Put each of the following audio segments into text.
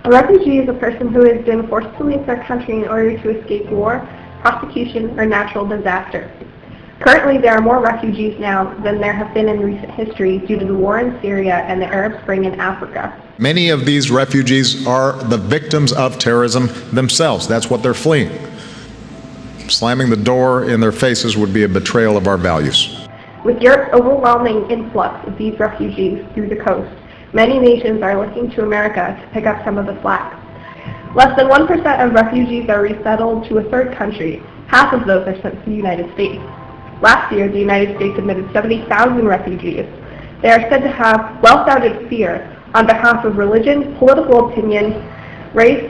A refugee is a person who has been forced to leave their country in order to escape war, prosecution, or natural disaster. Currently, there are more refugees now than there have been in recent history due to the war in Syria and the Arab Spring in Africa. Many of these refugees are the victims of terrorism themselves. That's what they're fleeing. Slamming the door in their faces would be a betrayal of our values. With Europe's overwhelming influx of these refugees through the coast, many nations are looking to America to pick up some of the slack. Less than 1% of refugees are resettled to a third country. Half of those are sent to the United States. Last year, the United States admitted 70,000 refugees. They are said to have well-founded fear on behalf of religion, political opinion, race,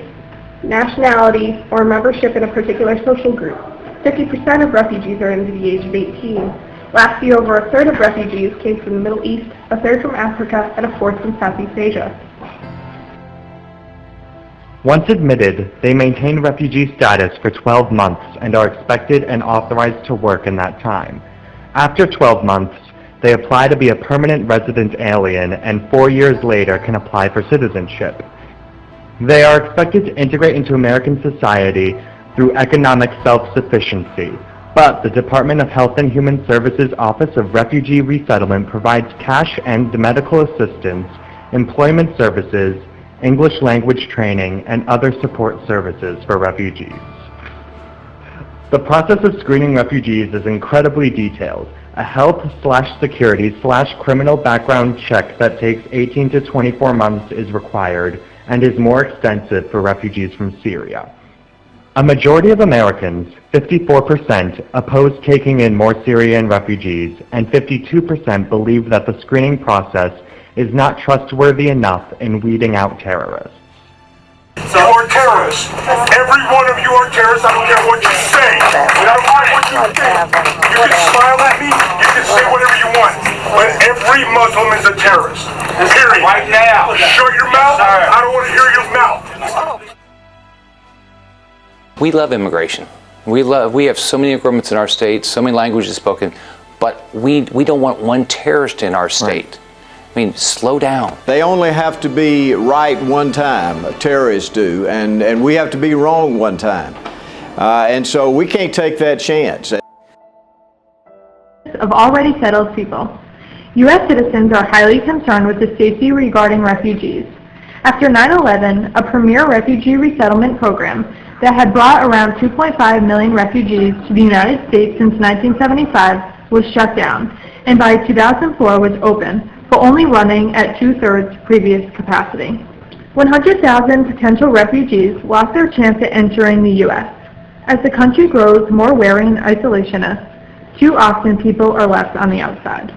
nationality, or membership in a particular social group. 50% of refugees are under the age of 18. Last year, over a third of refugees came from the Middle East, a third from Africa, and a fourth from Southeast Asia. Once admitted, they maintain refugee status for 12 months and are expected and authorized to work in that time. After 12 months, they apply to be a permanent resident alien and 4 years later can apply for citizenship. They are expected to integrate into American society through economic self-sufficiency, but the Department of Health and Human Services Office of Refugee Resettlement provides cash and medical assistance, employment services, English language training, and other support services for refugees. The process of screening refugees is incredibly detailed. A health/security/criminal background check that takes 18 to 24 months is required and is more extensive for refugees from Syria. A majority of Americans, 54%, oppose taking in more Syrian refugees, and 52% believe that the screening process is not trustworthy enough in weeding out terrorists. You are terrorists. Every one of you are terrorists. I don't care what you say. I don't care what you think. You can smile at me. You can say whatever you want. But every Muslim is a terrorist. Period. Right now. Shut your mouth. I don't want to hear your mouth. We love immigration. We have so many agreements in our state, so many languages spoken, but we don't want one terrorist in our state. Right. I mean, slow down. They only have to be right one time, terrorists do, and we have to be wrong one time. And so we can't take that chance. Of already settled people. U.S. citizens are highly concerned with the safety regarding refugees. After 9/11, a premier refugee resettlement program that had brought around 2.5 million refugees to the United States since 1975 was shut down, and by 2004 was open, but only running at 2/3 previous capacity. 100,000 potential refugees lost their chance at entering the U.S. As the country grows more wary and isolationist, too often people are left on the outside.